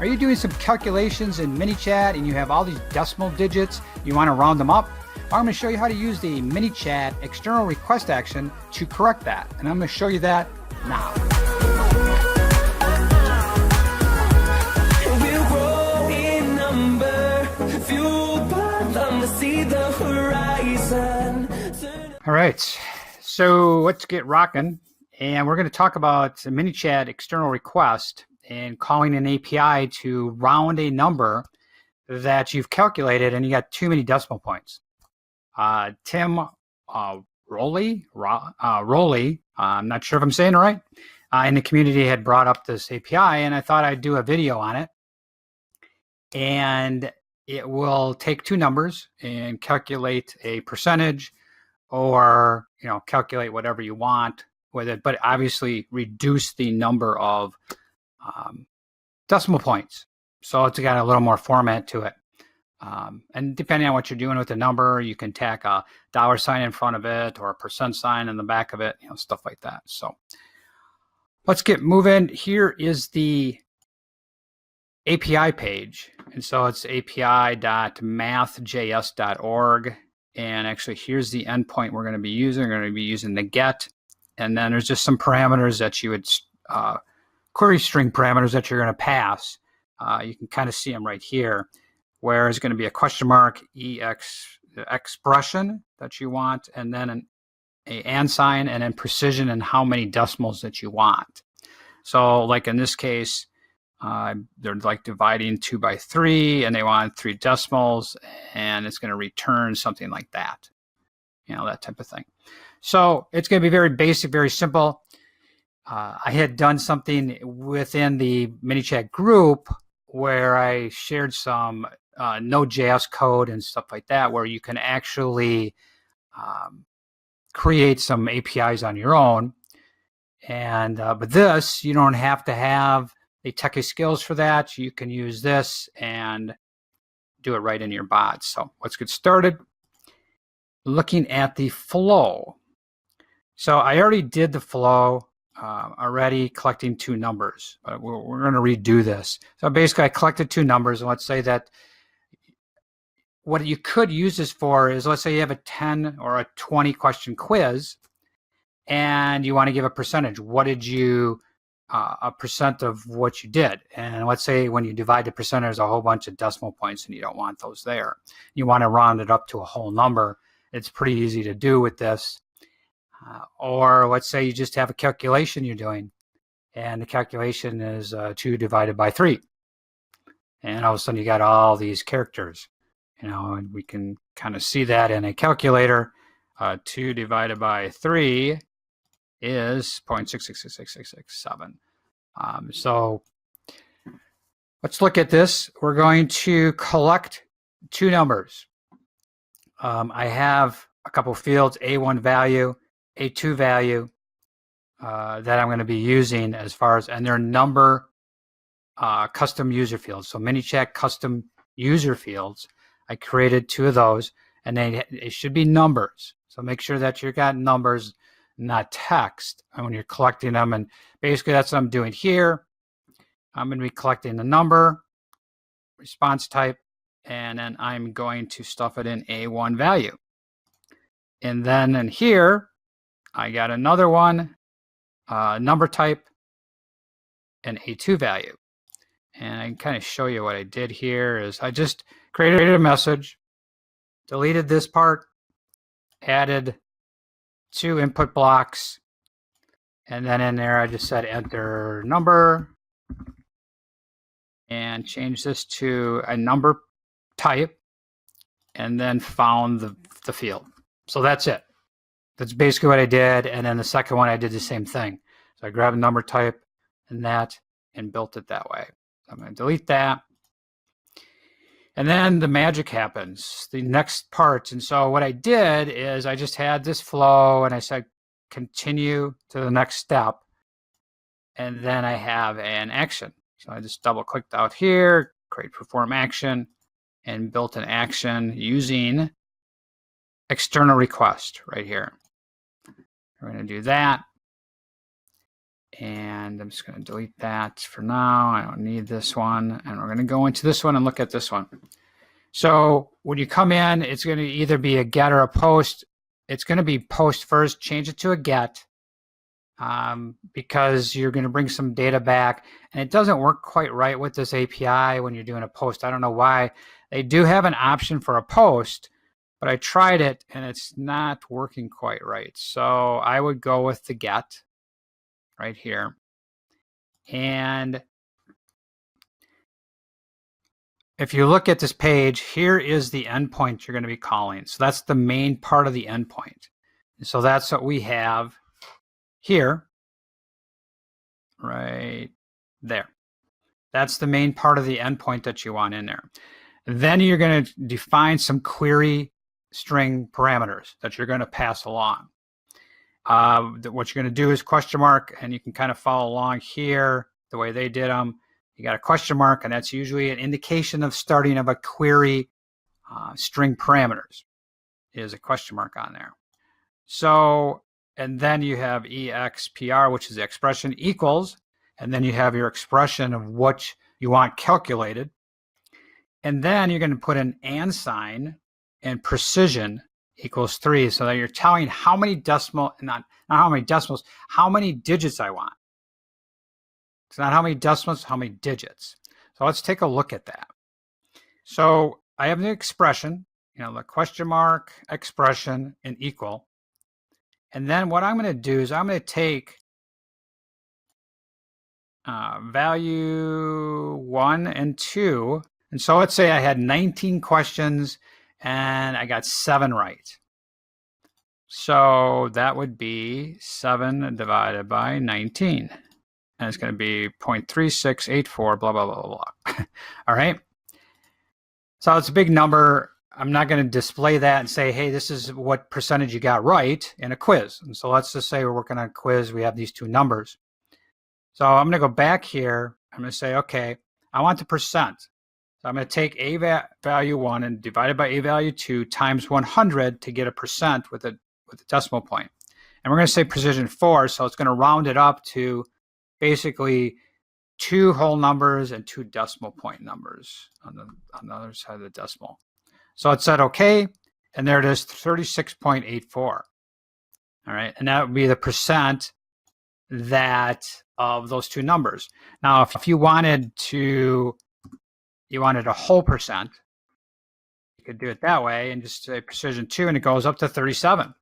Are you doing some calculations in ManyChat and you have all these decimal digits, you want to round them up? Well, I'm going to show you how to use the ManyChat External Request action to correct that. And I'm going to show you that now. We'll grow in number, fueled by them to see the horizon. All right, so let's get rocking. And we're going to talk about ManyChat External Request and calling an API to round a number that you've calculated and you got too many decimal points. Tim Rowley, I'm not sure if I'm saying it right, in the community had brought up this API, and I thought I'd do a video on it. And it will take two numbers and calculate a percentage, or calculate whatever you want with it, but obviously reduce the number of decimal points. So it's got a little more format to it. And depending on what you're doing with the number, you can tack a $sign in front of it or a percent sign in the back of it, stuff like that. So let's get moving. Here is the API page. And so it's api.mathjs.org. And actually, here's the endpoint we're going to be using. We're going to be using the get. And then there's just some parameters that you would, query string parameters that you're going to pass. You can kind of see them right here, where it's going to be a question mark, expression that you want, and then an and sign, and then precision and how many decimals that you want. So like in this case, they're like dividing 2 by 3, and they want 3 decimals, and it's going to return something like that, that type of thing. So it's going to be very basic, very simple. I had done something within the ManyChat group where I shared some Node.js code and stuff like that, where you can actually create some APIs on your own. And but this, you don't have to have the techie skills for that. You can use this and do it right in your bot. So let's get started. Looking at the flow. So I already did the flow. Already collecting 2 numbers, but we're going to redo this. So basically I collected 2 numbers, and let's say that what you could use this for is, let's say you have a 10 or a 20 question quiz and you want to give a percentage. What did you, a percent of what you did? And let's say when you divide the percent, there's a whole bunch of decimal points and you don't want those there. You want to round it up to a whole number. It's pretty easy to do with this. Or let's say you just have a calculation you're doing, and the calculation is 2 divided by 3. And all of a sudden you got all these characters, and we can kind of see that in a calculator. 2 divided by 3 is 0.6666667. So let's look at this. We're going to collect 2 numbers. I have a couple fields, A1 value, A2 value, that I'm going to be using as far as, and they're number custom user fields. So ManyChat custom user fields, I created 2 of those, and they should be numbers. So make sure that you've got numbers, not text, when you're collecting them. And basically that's what I'm doing here. I'm going to be collecting the number, response type, and then I'm going to stuff it in A1 value. And then in here, I got another one, number type, and A2 value. And I can kind of show you what I did here is I just created a message, deleted this part, added 2 input blocks, and then in there I just said enter number, and change this to a number type, and then found the field. So that's it. That's basically what I did. And then the second one, I did the same thing. So I grabbed a number type and that, and built it that way. I'm going to delete that. And then the magic happens, the next part. And so what I did is I just had this flow, and I said, continue to the next step. And then I have an action. So I just double clicked out here, create perform action, and built an action using external request right here. We're going to do that. And I'm just going to delete that for now. I don't need this one. And we're going to go into this one and look at this one. So when you come in, it's going to either be a get or a post. It's going to be post first. Change it to a get because you're going to bring some data back. And it doesn't work quite right with this API when you're doing a post. I don't know why. They do have an option for a post, but I tried it and it's not working quite right. So I would go with the get right here. And if you look at this page, here is the endpoint you're going to be calling. So that's the main part of the endpoint. And so that's what we have here, right there. That's the main part of the endpoint that you want in there. Then you're going to define some query string parameters that you're going to pass along. What you're going to do is question mark, and you can kind of follow along here the way they did them. You got a question mark, and that's usually an indication of starting of a query string parameters is a question mark on there. So, and then you have expr, which is the expression equals, and then you have your expression of what you want calculated. And then you're going to put an and sign and precision equals 3, so that you're telling how many decimal, not how many decimals, how many digits I want. It's not how many decimals, how many digits. So let's take a look at that. So I have the expression, the question mark, expression, and equal. And then what I'm going to do is I'm going to take value 1 and 2. And so let's say I had 19 questions and I got 7 right. So that would be 7 divided by 19. And it's going to be 0.3684, blah, blah, blah, blah, blah. All right. So it's a big number. I'm not going to display that and say, hey, this is what percentage you got right in a quiz. And so let's just say we're working on a quiz. We have these two numbers. So I'm going to go back here. I'm going to say, okay, I want the percent. So I'm going to take a value 1 and divide it by a value 2 times 100 to get a percent with a decimal point. And we're going to say precision 4, so it's going to round it up to basically 2 whole numbers and 2 decimal point numbers on the other side of the decimal. So it said okay, and there it is, 36.84. All right, and that would be the percent of those 2 numbers. Now, if you wanted a whole percent, you could do it that way and just say precision 2, and it goes up to 37.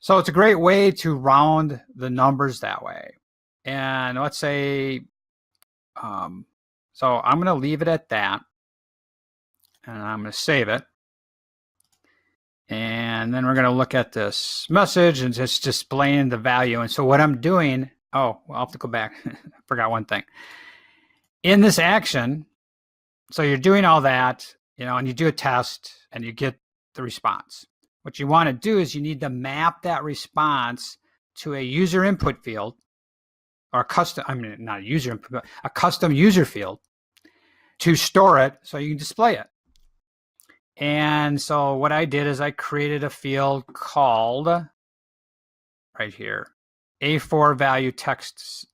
So it's a great way to round the numbers that way. And let's say, so I'm going to leave it at that, and I'm going to save it. And then we're going to look at this message and just displaying the value. And so what I'm doing, I'll have to go back. I forgot one thing. In this action, so you're doing all that, and you do a test and you get the response. What you want to do is you need to map that response to a user input field, or a custom user field to store it so you can display it. And so what I did is I created a field called right here, A4 value texts.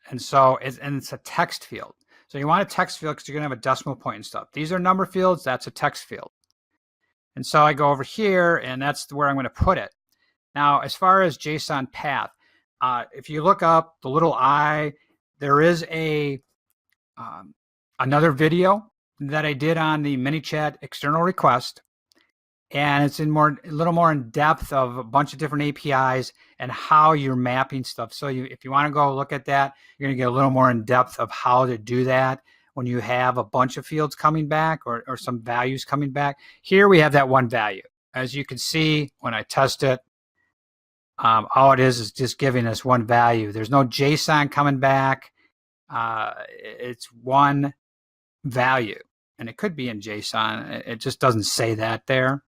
And so it's a text field. So you want a text field because you're going to have a decimal point and stuff. These are number fields. That's a text field. And so I go over here, and that's where I'm going to put it. Now, as far as JSON path, if you look up the little I, there is another video that I did on the ManyChat External Request, and it's a little more in depth of a bunch of different APIs and how you're mapping stuff. So if you want to go look at that, you're going to get a little more in depth of how to do that when you have a bunch of fields coming back or some values coming back. Here we have that one value. As you can see, when I test it, all it is just giving us one value. There's no JSON coming back. It's one value, and it could be in JSON. It just doesn't say that there.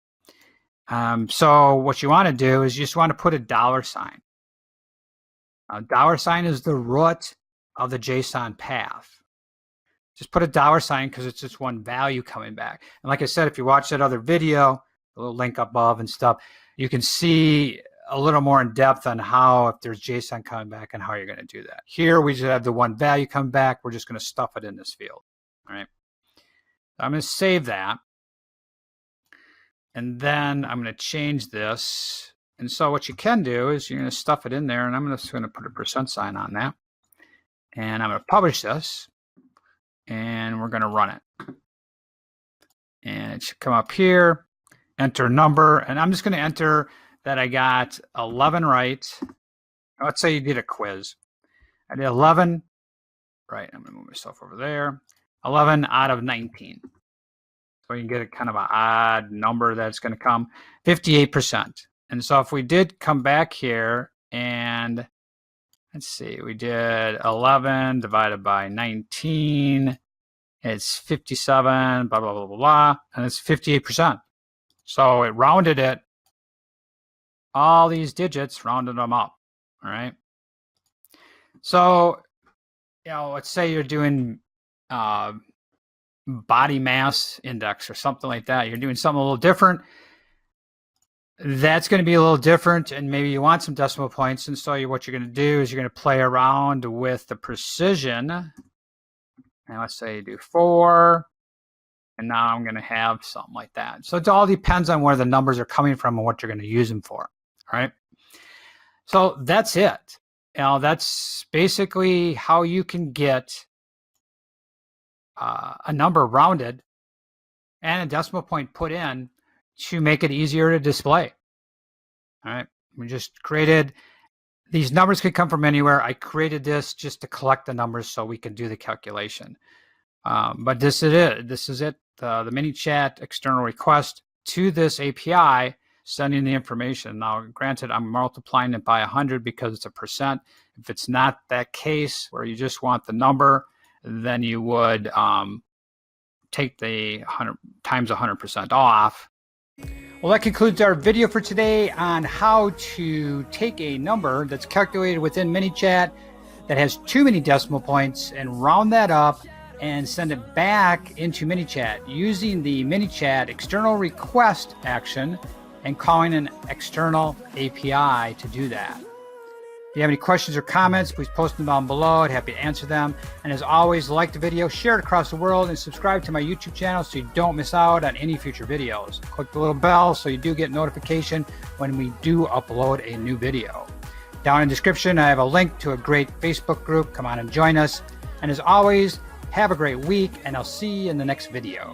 So what you want to do is you just want to put a $sign. $sign is the root of the JSON path. Just put a $sign because it's just one value coming back. And like I said, if you watch that other video, the little link above and stuff, you can see a little more in depth on how, if there's JSON coming back, and how you're going to do that. Here we just have the one value come back. We're just going to stuff it in this field. All right. So I'm going to save that. And then I'm going to change this. And so what you can do is you're going to stuff it in there, and I'm just going to put a % on that. And I'm going to publish this, and we're going to run it. And it should come up here, enter number, and I'm just going to enter that I got 11 right. Let's say you did a quiz. I did 11, right, I'm going to move myself over there, 11 out of 19. So you can get a kind of an odd number that's going to come, 58%. And so if we did come back here and let's see, we did 11 divided by 19, it's 57, blah, blah, blah, blah, blah, and it's 58%. So it rounded it, all these digits, rounded them up, all right? So, let's say you're doing body mass index or something like that. You're doing something a little different. That's going to be a little different, and maybe you want some decimal points. And so what you're going to do is you're going to play around with the precision. And let's say you do 4, and now I'm going to have something like that. So it all depends on where the numbers are coming from and what you're going to use them for. All right. So that's it. That's basically how you can get a number rounded and a decimal point put in to make it easier to display. All right. We just created, these numbers could come from anywhere. I created this just to collect the numbers so we can do the calculation. But this is it. This is it. The ManyChat external request to this API, sending the information. Now, granted, I'm multiplying it by 100 because it's a %. If it's not that case where you just want the number, then you would take the 100 times 100% off. Well, that concludes our video for today on how to take a number that's calculated within ManyChat that has too many decimal points and round that up and send it back into ManyChat using the ManyChat external request action and calling an external API to do that. If you have any questions or comments, please post them down below. I'd happy to answer them. And as always, like the video, share it across the world, and subscribe to my YouTube channel so you don't miss out on any future videos. Click the little bell so you do get notification when we do upload a new video. Down in the description, I have a link to a great Facebook group. Come on and join us. And as always, have a great week, and I'll see you in the next video.